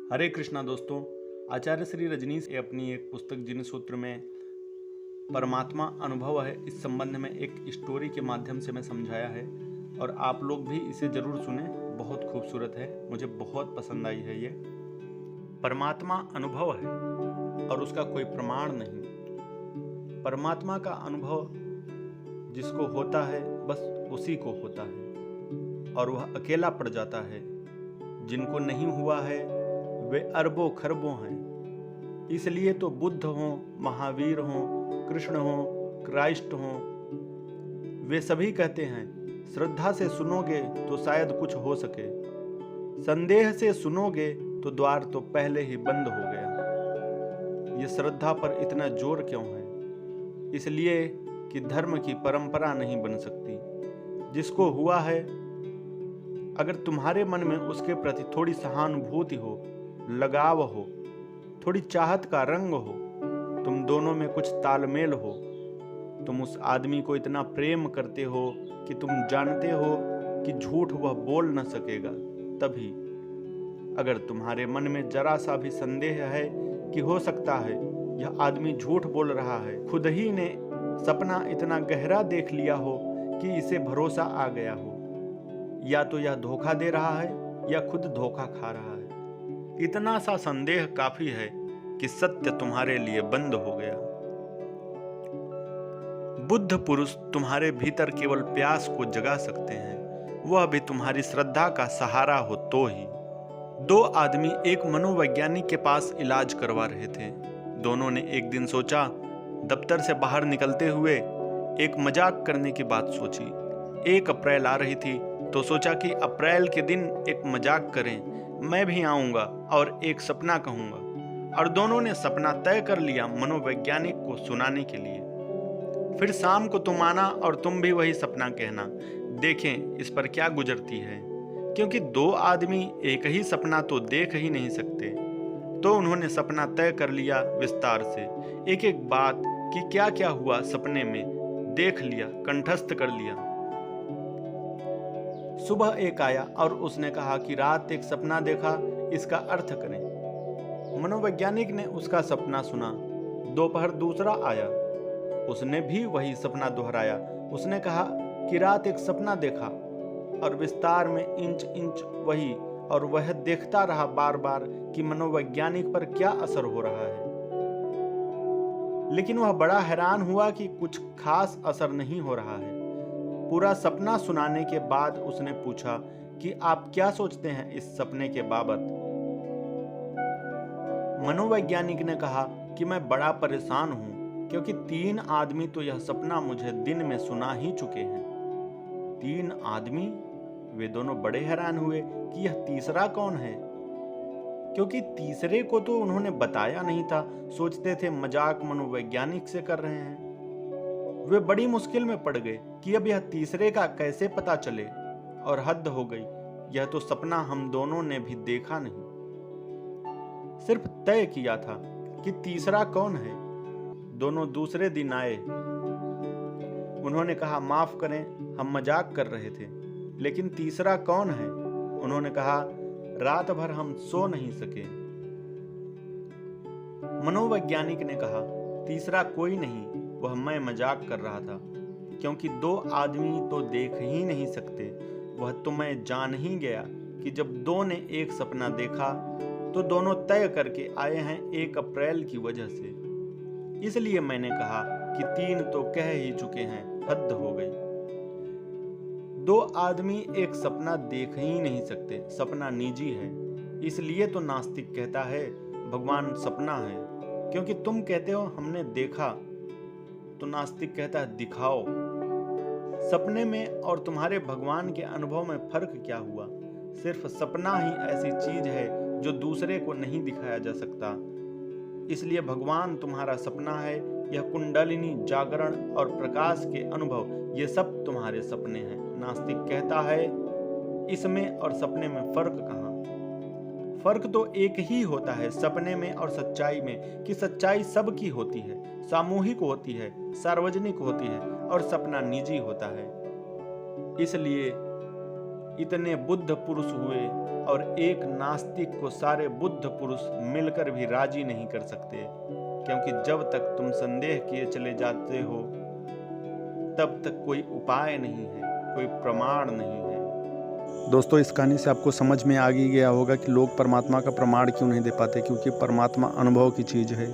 हरे कृष्णा दोस्तों। आचार्य श्री रजनीश अपनी एक पुस्तक जिन सूत्र में परमात्मा अनुभव है, इस संबंध में एक स्टोरी के माध्यम से मैं समझाया है और आप लोग भी इसे जरूर सुने। बहुत खूबसूरत है, मुझे बहुत पसंद आई है। ये परमात्मा अनुभव है और उसका कोई प्रमाण नहीं। परमात्मा का अनुभव जिसको होता है बस उसी को होता है और वह अकेला पड़ जाता है। जिनको नहीं हुआ है वे अरबों खरबों हैं। इसलिए तो बुद्ध हों, महावीर हों, कृष्ण हों, क्राइस्ट हों, वे सभी कहते हैं श्रद्धा से सुनोगे तो शायद कुछ हो सके, संदेह से सुनोगे तो द्वार तो पहले ही बंद हो गया। ये श्रद्धा पर इतना जोर क्यों है? इसलिए कि धर्म की परंपरा नहीं बन सकती। जिसको हुआ है, अगर तुम्हारे मन में उसके प्रति थोड़ी सहानुभूति हो, लगाव हो, थोड़ी चाहत का रंग हो, तुम दोनों में कुछ तालमेल हो, तुम उस आदमी को इतना प्रेम करते हो कि तुम जानते हो कि झूठ वह बोल न सकेगा, तभी अगर तुम्हारे मन में जरा सा भी संदेह है कि हो सकता है यह आदमी झूठ बोल रहा है, खुद ही ने सपना इतना गहरा देख लिया हो कि इसे भरोसा आ गया हो, या तो यह धोखा दे रहा है या खुद धोखा खा रहा है, इतना सा संदेह काफी है कि सत्य तुम्हारे लिए बंद हो गया। बुद्ध पुरुष तुम्हारे भीतर केवल प्यास को जगा सकते हैं, वह भी तुम्हारी श्रद्धा का सहारा हो तो ही। दो आदमी एक मनोवैज्ञानिक के पास इलाज करवा रहे थे। दोनों ने एक दिन सोचा, दफ्तर से बाहर निकलते हुए एक मजाक करने की बात सोची। 1 अप्रैल आ रही थी तो सोचा कि अप्रैल के दिन एक मजाक करें, मैं भी आऊंगा और एक सपना कहूंगा। और दोनों ने सपना तय कर लिया मनोवैज्ञानिक को सुनाने के लिए। फिर शाम को तुम आना और तुम भी वही सपना कहना, देखें इस पर क्या गुजरती है, क्योंकि 2 आदमी एक ही सपना तो देख ही नहीं सकते। तो उन्होंने सपना तय कर लिया, विस्तार से एक एक बात कि क्या क्या हुआ सपने में देख लिया, कंठस्थ कर लिया। सुबह एक आया और उसने कहा कि रात एक सपना देखा, इसका अर्थ करें। मनोवैज्ञानिक ने उसका सपना सुना। दोपहर दूसरा आया, उसने भी वही सपना दोहराया। उसने कहा कि रात एक सपना देखा और विस्तार में इंच इंच वही, और वह देखता रहा बार बार कि मनोवैज्ञानिक पर क्या असर हो रहा है। लेकिन वह बड़ा हैरान हुआ कि कुछ खास असर नहीं हो रहा है। पूरा सपना सुनाने के बाद उसने पूछा कि आप क्या सोचते हैं इस सपने के बाबत। मनोवैज्ञानिक ने कहा कि मैं बड़ा परेशान हूं, क्योंकि 3 आदमी तो यह सपना मुझे दिन में सुना ही चुके हैं। 3 आदमी? वे दोनों बड़े हैरान हुए कि यह तीसरा कौन है, क्योंकि तीसरे को तो उन्होंने बताया नहीं था। सोचते थे मजाक मनोवैज्ञानिक से कर रहे हैं। वे बड़ी मुश्किल में पड़ गए कि अब यह तीसरे का कैसे पता चले, और हद हो गई, यह तो सपना हम दोनों ने भी देखा नहीं, सिर्फ तय किया था कि तीसरा कौन है। दोनों दूसरे दिन आए। उन्होंने कहा माफ करें, हम मजाक कर रहे थे, लेकिन तीसरा कौन है? उन्होंने कहा रात भर हम सो नहीं सके। मनोवैज्ञानिक ने कहा तीसरा कोई नहीं, वह मैं मजाक कर रहा था, क्योंकि 2 आदमी तो देख ही नहीं सकते। वह तो मैं जान ही गया कि जब 2 ने एक सपना देखा तो दोनों तय करके आए हैं 1 अप्रैल की वजह से। इसलिए मैंने कहा कि 3 तो कह ही चुके हैं, हद हो गई। 2 आदमी एक सपना देख ही नहीं सकते, सपना निजी है। इसलिए तो नास्तिक कहता है भगवान सपना है, क्योंकि तुम कहते हो हमने देखा, तो नास्तिक कहता है दिखाओ। सपने में और तुम्हारे भगवान के अनुभव में फर्क क्या हुआ? सिर्फ सपना ही ऐसी चीज है जो दूसरे को नहीं दिखाया जा सकता। इसलिए भगवान तुम्हारा सपना है। यह कुंडलिनी, जागरण और प्रकाश के अनुभव, ये सब तुम्हारे सपने हैं। नास्तिक कहता है इसमें और सपने में फर्क कहाँ? फर्क तो एक ही होता है सपने में और सच्चाई में, कि सच्चाई सबकी होती है, सामूहिक होती है, सार्वजनिक होती है, और सपना निजी होता है। इसलिए इतने बुद्ध पुरुष हुए और एक नास्तिक को सारे बुद्ध पुरुष मिलकर भी राजी नहीं कर सकते, क्योंकि जब तक तुम संदेह किए चले जाते हो तब तक कोई उपाय नहीं है, कोई प्रमाण नहीं है। दोस्तों, इस कहानी से आपको समझ में आ ही गया होगा कि लोग परमात्मा का प्रमाण क्यों नहीं दे पाते, क्योंकि परमात्मा अनुभव की चीज़ है।